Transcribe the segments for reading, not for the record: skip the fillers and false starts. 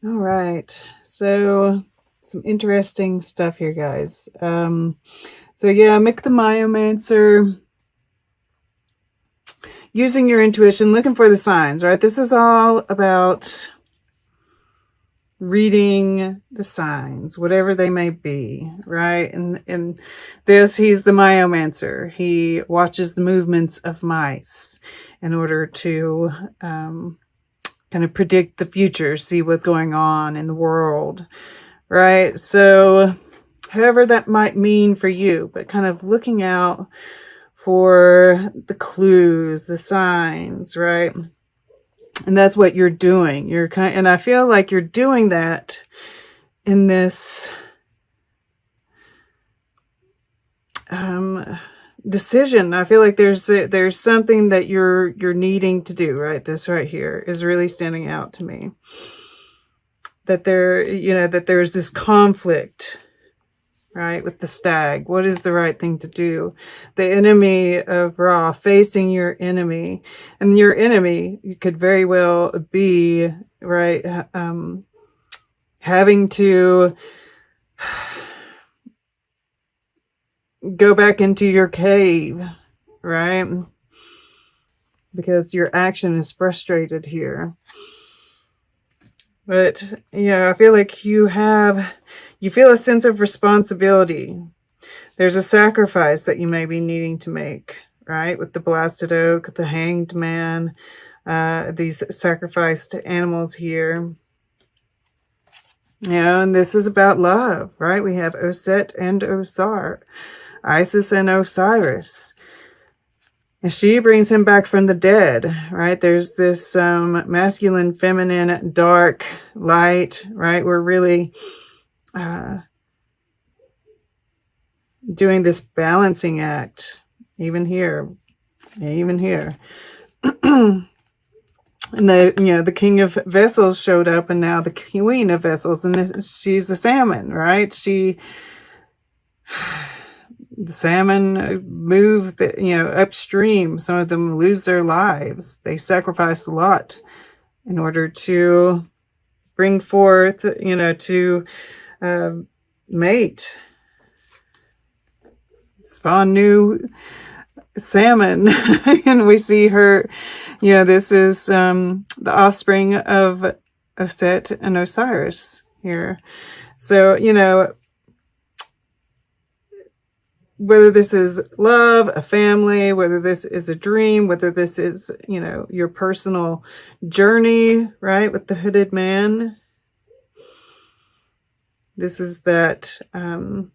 All right. So some interesting stuff here, guys. So yeah, make the Myomancer, using your intuition, looking for the signs, right? This is all about reading the signs, whatever they may be, right? And this, he's the Myomancer. He watches the movements of mice in order to kind of predict the future, see what's going on in the world, right? So however that might mean for you, but kind of looking out for the clues, the signs, right? And that's what you're doing. And I feel like you're doing that in this decision. I feel like there's something that you're needing to do, right? This right here is really standing out to me. That there's this conflict, right, with the stag. What is the right thing to do? The enemy of Ra, facing your enemy. And your enemy, you could very well be, right, having to go back into your cave, right? Because your action is frustrated here. But yeah, I feel like you feel a sense of responsibility. There's a sacrifice that you may be needing to make, right? With the blasted oak, the hanged man, these sacrificed animals here. Yeah, and this is about love, right? We have Oset and Osar, Isis and Osiris. And she brings him back from the dead, right? There's this masculine, feminine, dark, light, right? We're really doing this balancing act, even here. And the king of vessels showed up, and now the queen of vessels, and she's the salmon, right? The salmon move, upstream. Some of them lose their lives. They sacrifice a lot in order to bring forth, to mate, spawn new salmon. And we see her, this is the offspring of Set and Osiris here. So, whether this is love, a family, whether this is a dream, whether this is, your personal journey, right, with the hooded man. This is that, no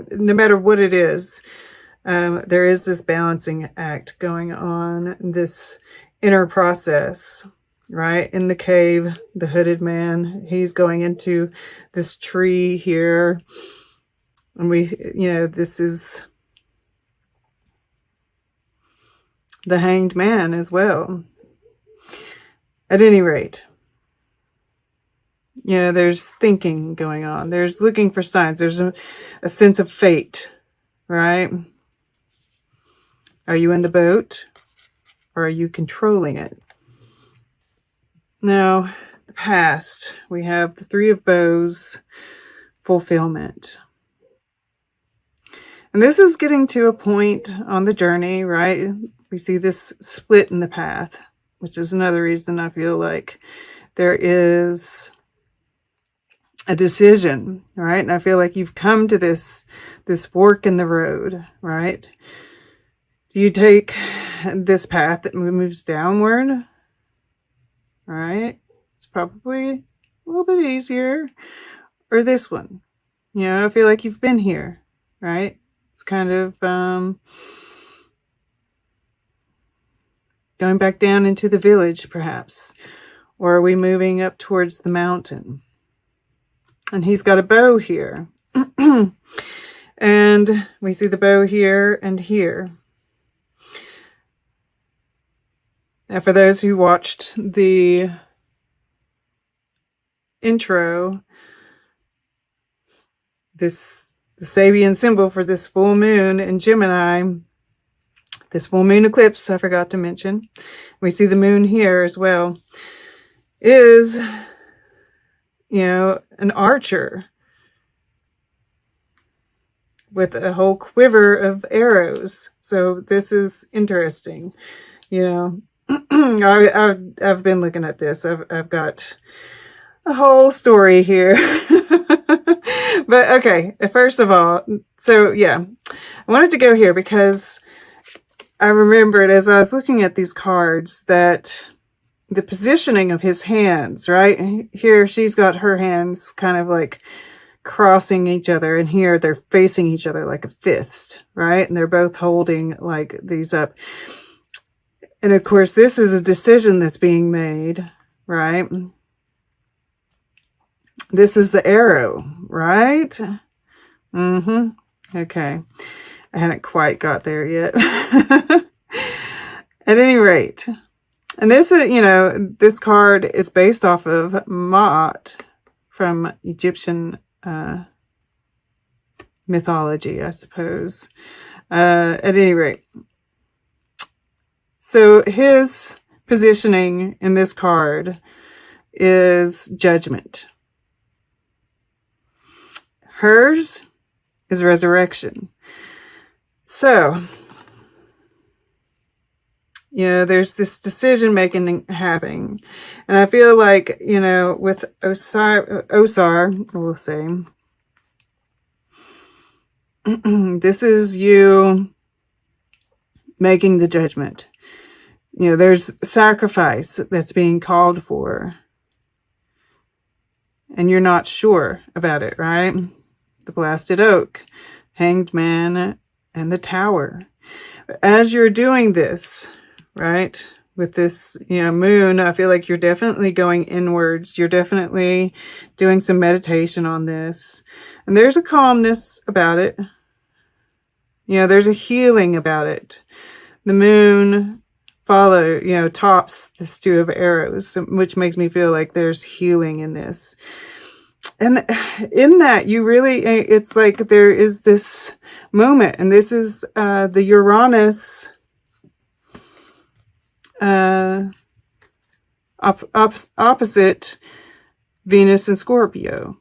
matter what it is, there is this balancing act going on, this inner process, right? In the cave, the hooded man, he's going into this tree here. And this is the hanged man as well. At any rate, there's thinking going on. There's looking for signs. There's a sense of fate, right? Are you in the boat, or are you controlling it? Now, the past, we have the Three of Bows, fulfillment. And this is getting to a point on the journey, right? We see this split in the path, which is another reason I feel like there is a decision, right? And I feel like you've come to this fork in the road, right? Do you take this path that moves downward, right? It's probably a little bit easier. Or this one. I feel like you've been here, right? It's kind of going back down into the village, perhaps. Or are we moving up towards the mountain? And he's got a bow here. And we see the bow here and here. Now, for those who watched the intro, the Sabian symbol for this full moon in Gemini, this full moon eclipse, I forgot to mention. We see the moon here as well. is, an archer with a whole quiver of arrows. So this is interesting. I've been looking at this. I've got a whole story here. But okay, first of all, so yeah, I wanted to go here because I remembered as I was looking at these cards that the positioning of his hands, right? Here she's got her hands kind of like crossing each other, and here they're facing each other like a fist, right? And they're both holding like these up. And of course, this is a decision that's being made, right? This is the arrow, right? Okay. I hadn't quite got there yet. At any rate, and this is, this card is based off of Ma'at from Egyptian mythology, I suppose. At any rate, so his positioning in this card is judgment. Hers is resurrection. So, there's this decision making happening. And I feel like, with Osar, we'll say, this is you making the judgment. There's sacrifice that's being called for. And you're not sure about it, right? The blasted oak, hanged man, and the tower. As you're doing this, right, with this, moon, I feel like you're definitely going inwards. You're definitely doing some meditation on this. And there's a calmness about it. There's a healing about it. The moon tops the stew of arrows, which makes me feel like there's healing in this. And in that, it's like there is this moment, and this is the Uranus opposite Venus and Scorpio,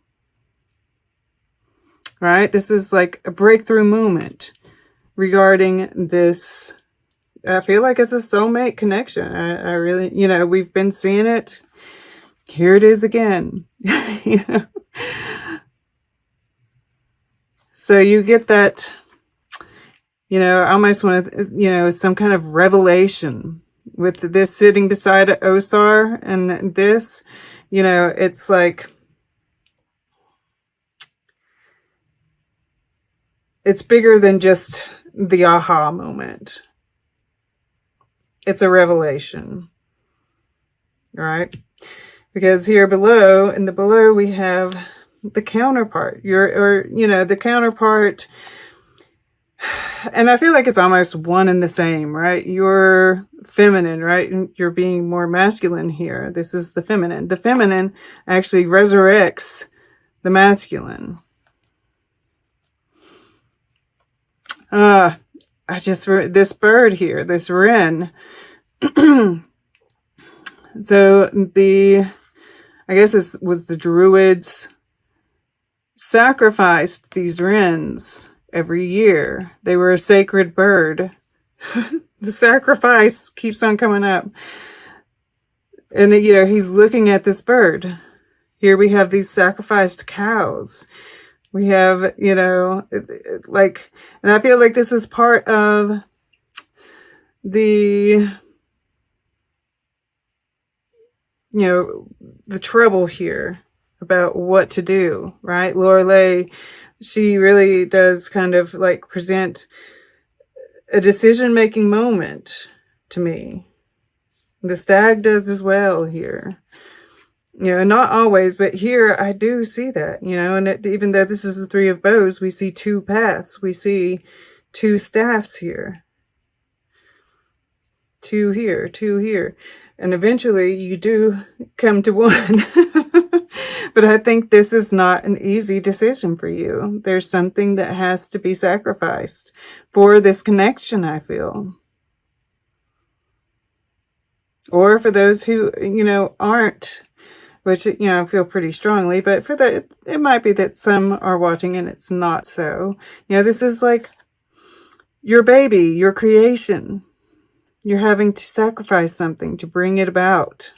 right? This is like a breakthrough moment regarding this. I feel like it's a soulmate connection. I really, we've been seeing it. Here it is again. So you get that, I almost want to, some kind of revelation with this sitting beside Osar, and this, it's like, it's bigger than just the aha moment. It's a revelation, right? Because here below, in the below, we have the counterpart. The counterpart, and I feel like it's almost one and the same, right? You're feminine, right? You're being more masculine here. This is the feminine. The feminine actually resurrects the masculine. This bird here, this wren. So I guess this was the Druids sacrificed these wrens every year. They were a sacred bird. The sacrifice keeps on coming up. And, he's looking at this bird. Here we have these sacrificed cows. We have, and I feel like this is part of the, the trouble here about what to do, right? Lorelei, she really does kind of like present a decision-making moment to me. The stag does as well here. Not always, but here I do see that, and even though this is the Three of Bows, we see two paths. We see two staffs here. Two here, two here. And eventually you do come to one. But I think this is not an easy decision for you. There's something that has to be sacrificed for this connection, I feel. Or for those who, aren't which, I feel pretty strongly, but for that, it might be that some are watching and it's not so. This is like your baby, your creation. You're having to sacrifice something to bring it about.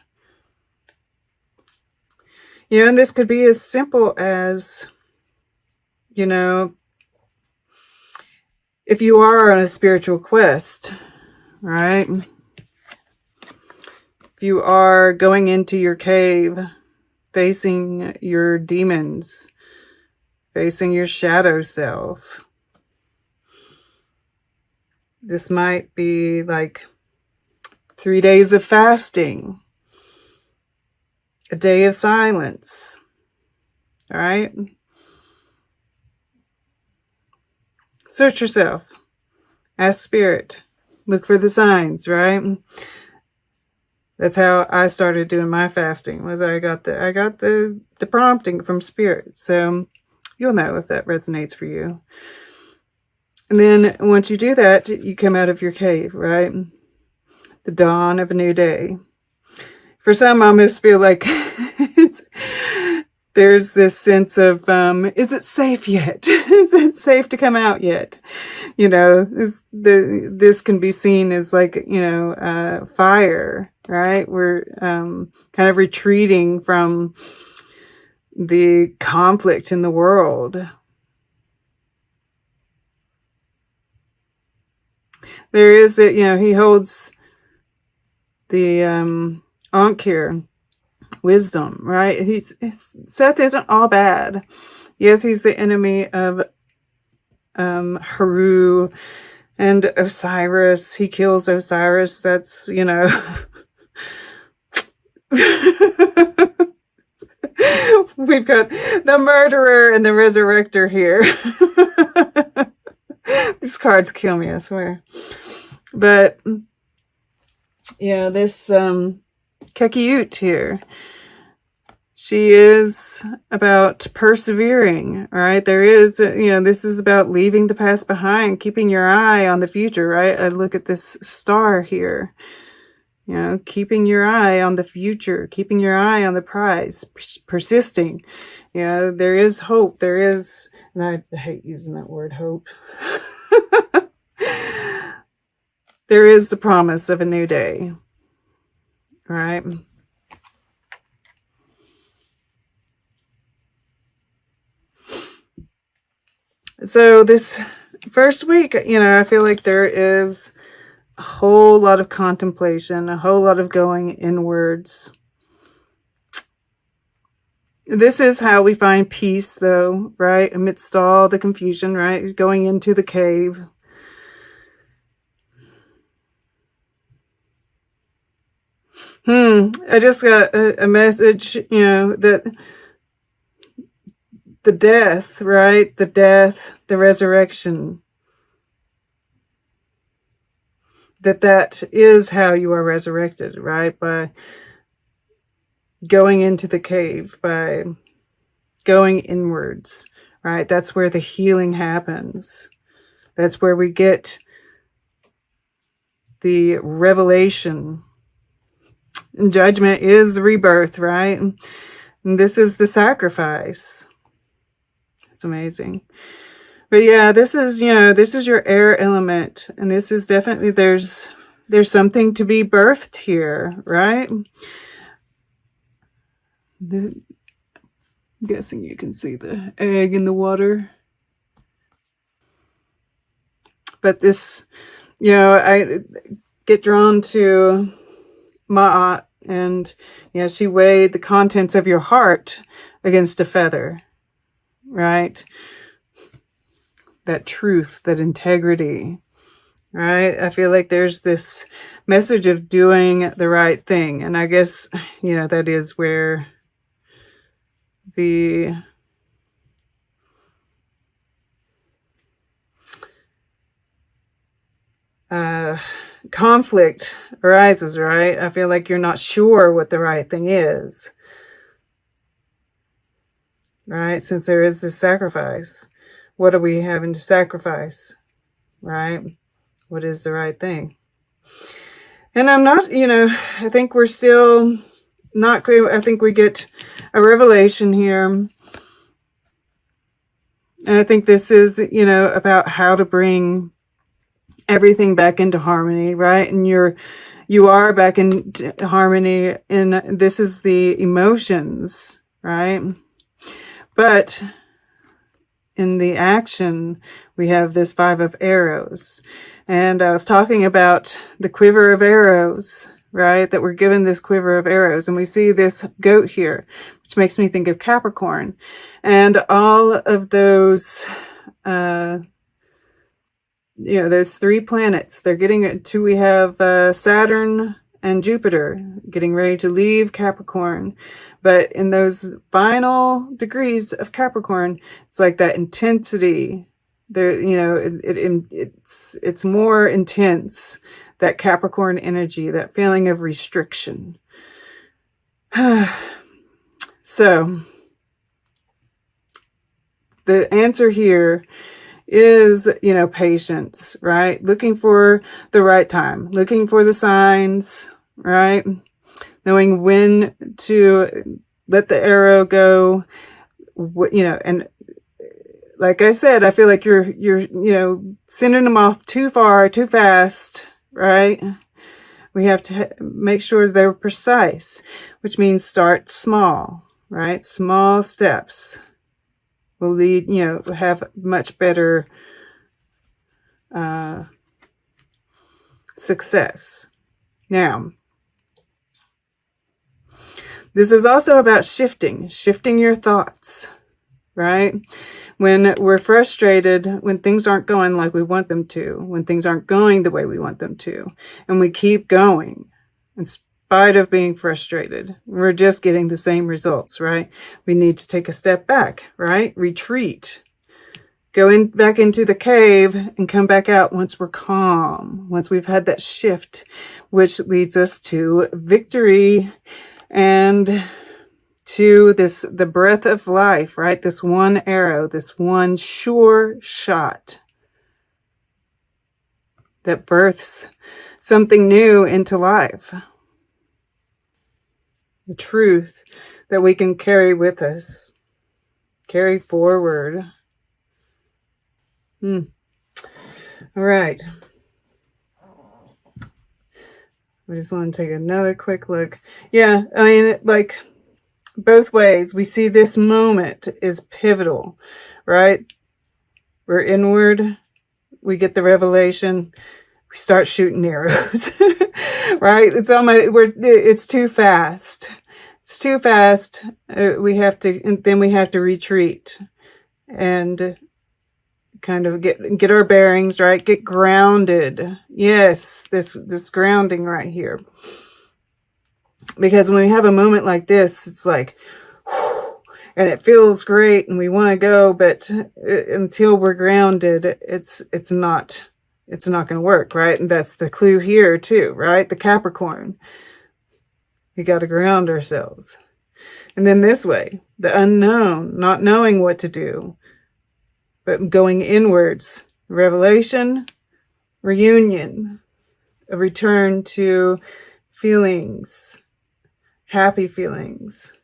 And this could be as simple as, if you are on a spiritual quest, right? If you are going into your cave, facing your demons, facing your shadow self, this might be like 3 days of fasting, a day of silence, all right? Search yourself. Ask Spirit. Look for the signs, right? That's how I started doing my fasting. Was I got the prompting from Spirit. So you'll know if that resonates for you. And then once you do that, you come out of your cave, right? The dawn of a new day. For some, I almost feel like there's this sense of, is it safe yet? Is it safe to come out yet? This can be seen as like, fire, right? We're kind of retreating from the conflict in the world. There is, he holds the Ankh here. Wisdom, right? Seth isn't all bad. Yes, he's the enemy of Haru and Osiris. He kills Osiris. That's, we've got the murderer and the resurrector here. These cards kill me, I swear. But this Kekiut here, she is about persevering, right? There is, this is about leaving the past behind, keeping your eye on the future, right? I look at this star here, keeping your eye on the future, keeping your eye on the prize, persisting. There is hope. There is, and I hate using that word, hope. There is the promise of a new day, right? So this first week, I feel like there is a whole lot of contemplation, a whole lot of going inwards. This is how we find peace, though, right? Amidst all the confusion, right? Going into the cave. I just got a message, that the death, right? The death, the resurrection. That is how you are resurrected, right? By going into the cave, by going inwards, right? That's where the healing happens. That's where we get the revelation. And judgment is rebirth, right? And this is the sacrifice. It's amazing. But yeah, this is your air element. And this is definitely, there's something to be birthed here, right? I'm guessing you can see the egg in the water. But this, I get drawn to Ma'at, and she weighed the contents of your heart against a feather, right? That truth, that integrity, right? I feel like there's this message of doing the right thing. And I guess, that is where the conflict arises, right? I feel like you're not sure what the right thing is, right? Since there is this sacrifice. What are we having to sacrifice, right? What is the right thing? And I'm not, I think we're still not great. I think we get a revelation here. And I think this is, you know, about how to bring everything back into harmony, right? And you are back in harmony, and this is the emotions, right? But in the action, we have this 5 of arrows. And I was talking about the quiver of arrows, right? That we're given this quiver of arrows. And we see this goat here, which makes me think of Capricorn. And all of those, you know, there's 3 planets. They're getting to, we have Saturn and Jupiter getting ready to leave Capricorn. But in those final degrees of Capricorn, it's like that intensity there, you know, it's more intense, that Capricorn energy, that feeling of restriction. So the answer here is, you know, patience, right? Looking for the right time, looking for the signs, right? Knowing when to let the arrow go, you know, and like I said, I feel like you're, you know, sending them off too far, too fast, right? We have to make sure they're precise, which means start small, right? Small steps will lead, you know, have much better success. Now, this is also about shifting your thoughts, right? When we're frustrated, when things aren't going like we want them to, when things aren't going the way we want them to, and we keep going in spite of being frustrated, we're just getting the same results, right? We need to take a step back, right? Retreat. Go back into the cave and come back out once we're calm, once we've had that shift, which leads us to victory and to the breath of life, right? This one arrow, this one sure shot that births something new into life. The truth that we can carry with us, carry forward. All right. We just want to take another quick look. Yeah, I mean, like, both ways, we see this moment is pivotal, right? We're inward, we get the revelation, we start shooting arrows, right? It's too fast. It's too fast. And then we have to retreat and kind of get our bearings, right? Get grounded. Yes, this grounding right here. Because when we have a moment like this, it's like, and it feels great and we want to go, but until we're grounded, it's not going to work, right? And that's the clue here too, right? The Capricorn. We got to ground ourselves. And then this way, the unknown, not knowing what to do, but going inwards, revelation, reunion, a return to feelings, happy feelings,